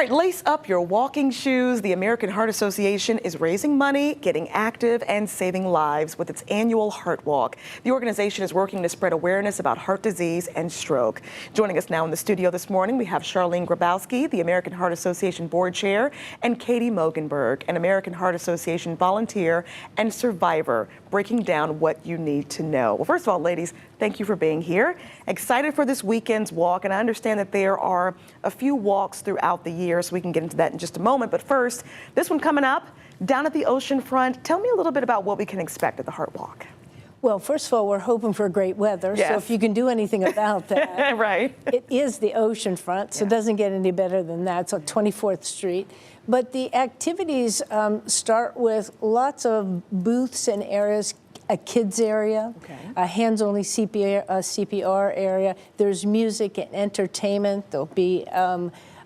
right, lace up your walking shoes. The American Heart Association is raising money, getting active, and saving lives with its annual Heart Walk. The organization is working to spread awareness about heart disease and stroke. Joining us now in the studio this morning, we have Charlene Grabowski, the American Heart Association Board Chair, and Katie Mogenberg, an American Heart Association volunteer and survivor, breaking down what you need to know. Well, first of all, ladies, thank you for being here. Excited for this weekend's walk, and I understand that there are a few walks throughout the year, so we can get into that in just a moment. But first, this one coming up down at the ocean front. Tell me a little bit about what we can expect at the Heart Walk. Well, first of all, we're hoping for great weather, yes. So if you can do anything about that. Right. It is the ocean front, so It doesn't get any better than that. It's on 24th Street. But the activities start with lots of booths and areas, a kids area, a hands-only CPR area. There's music and entertainment. There'll be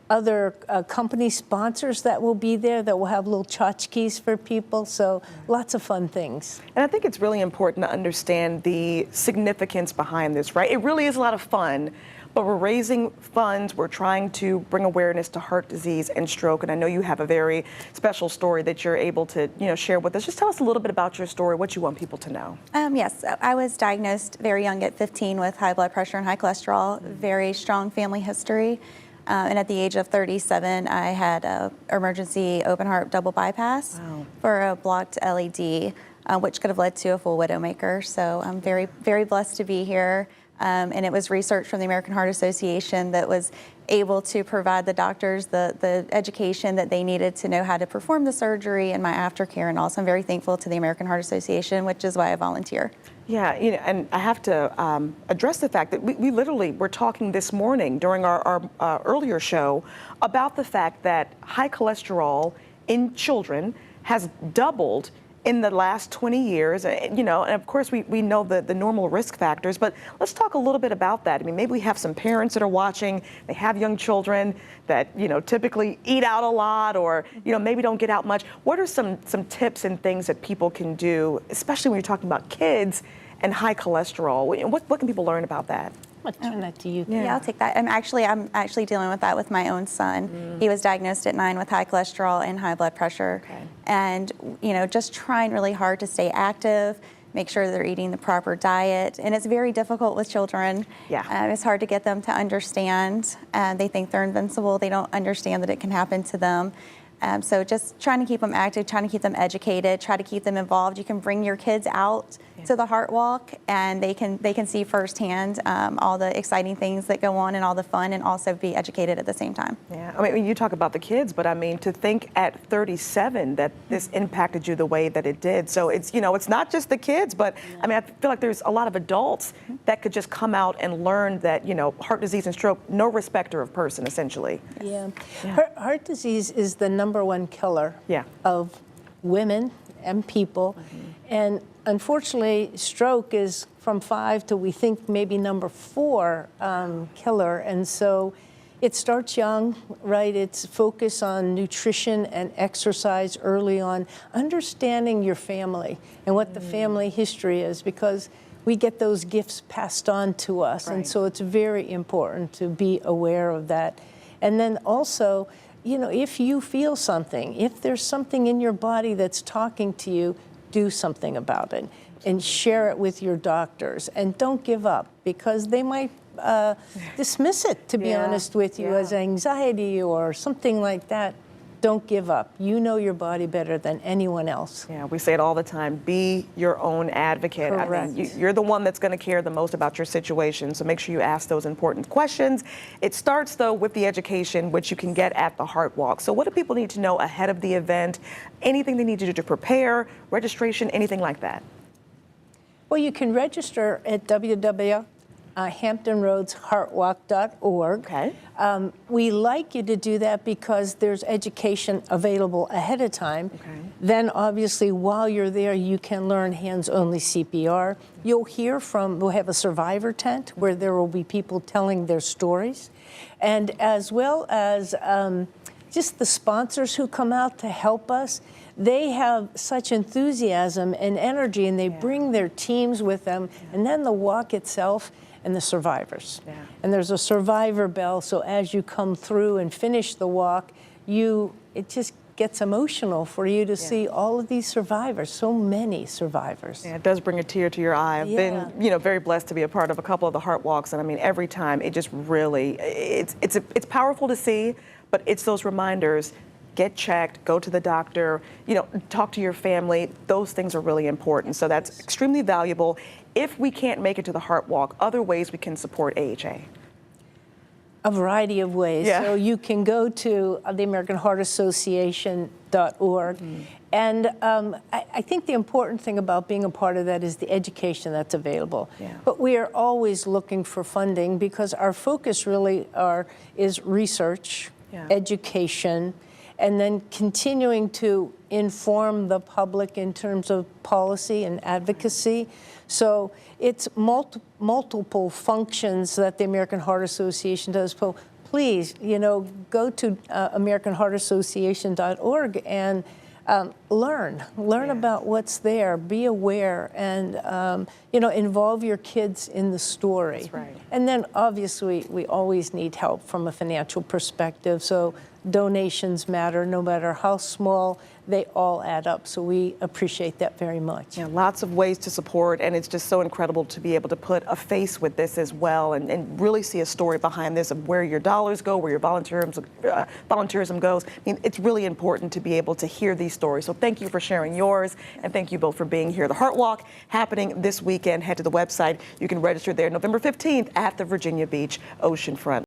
other company sponsors that will be there that will have little tchotchkes for people, so lots of fun things. And I think it's really important to understand the significance behind this, right? It really is a lot of fun, but we're raising funds, we're trying to bring awareness to heart disease and stroke, and I know you have a very special story that you're able to, share with us. Just tell us a little bit about your story, what you want people to know. Yes, I was diagnosed very young at 15 with high blood pressure and high cholesterol, very strong family history. And at the age of 37, I had an emergency open heart double bypass for a blocked LED, which could have led to a full widowmaker. So I'm very, very blessed to be here. And it was research from the American Heart Association that was able to provide the doctors the education that they needed to know how to perform the surgery and my aftercare. And also I'm very thankful to the American Heart Association, which is why I volunteer. Yeah, and I have to address the fact that we literally were talking this morning during our earlier show about the fact that high cholesterol in children has doubled in the last 20 years, and of course we know the normal risk factors, but let's talk a little bit about that. I mean, maybe we have some parents that are watching, they have young children that, typically eat out a lot or, maybe don't get out much. What are some tips and things that people can do, especially when you're talking about kids and high cholesterol? What can people learn about that? I'll turn that to you. Yeah, I'll take that. I'm actually dealing with that with my own son. He was diagnosed at 9 with high cholesterol and high blood pressure. And, just trying really hard to stay active, make sure they're eating the proper diet. And it's very difficult with children. Yeah. It's hard to get them to understand. They think they're invincible. They don't understand that it can happen to them. So just trying to keep them active, trying to keep them educated, try to keep them involved. You can bring your kids out to the Heart Walk, and they can see firsthand all the exciting things that go on and all the fun, and also be educated at the same time. Yeah, I mean, you talk about the kids, but I mean, to think at 37 that this impacted you the way that it did. So it's, it's not just the kids, but I mean, I feel like there's a lot of adults that could just come out and learn that, heart disease and stroke, no respecter of person, essentially. Yeah. Heart disease is the #1 killer of women and people. And unfortunately, stroke is from 5 to, we think, maybe #4 killer. And so it starts young, right? It's focus on nutrition and exercise early on, understanding your family and what the family history is, because we get those gifts passed on to us. And so it's very important to be aware of that. And then also, if you feel something, if there's something in your body that's talking to you, do something about it and share it with your doctors. And don't give up, because they might dismiss it, to be honest with you, as anxiety or something like that. Don't give up. You know your body better than anyone else. Yeah, we say it all the time. Be your own advocate. Correct. I mean, you're the one that's going to care the most about your situation, so make sure you ask those important questions. It starts, though, with the education, which you can get at the Heart Walk. So what do people need to know ahead of the event? Anything they need to do to prepare, registration, anything like that? Well, you can register at www.hamptonroadsheartwalk.org. Okay. We like you to do that because there's education available ahead of time. Then, obviously, while you're there, you can learn hands-only CPR. We'll have a survivor tent where there will be people telling their stories, and as well as just the sponsors who come out to help us. They have such enthusiasm and energy, and they bring their teams with them, and then the walk itself. and the survivors. Yeah. And there's a survivor bell, so as you come through and finish the walk, it just gets emotional for you to see all of these survivors, so many survivors. Yeah, it does bring a tear to your eye. I've been, very blessed to be a part of a couple of the heart walks, and I mean, every time it just really, it's powerful to see, but it's those reminders. Get checked, go to the doctor, talk to your family. Those things are really important. So that's extremely valuable. If we can't make it to the heart walk, other ways we can support AHA. A variety of ways. Yeah. So you can go to the AmericanHeartAssociation.org. And I think the important thing about being a part of that is the education that's available. Yeah. But we are always looking for funding because our focus really is research, education, and then continuing to inform the public in terms of policy and advocacy. So it's multiple functions that the American Heart Association does. So please, go to AmericanHeartAssociation.org and learn about what's there, be aware, and involve your kids in the story. That's right. And then obviously we always need help from a financial perspective, so donations matter, no matter how small, they all add up. So we appreciate that very much. Yeah, lots of ways to support, and it's just so incredible to be able to put a face with this as well, and really see a story behind this of where your dollars go, where your volunteerism goes. I mean, it's really important to be able to hear these stories. So thank you for sharing yours, and thank you both for being here. The Heart Walk happening this weekend. Head to the website. You can register there November 15th at the Virginia Beach Oceanfront.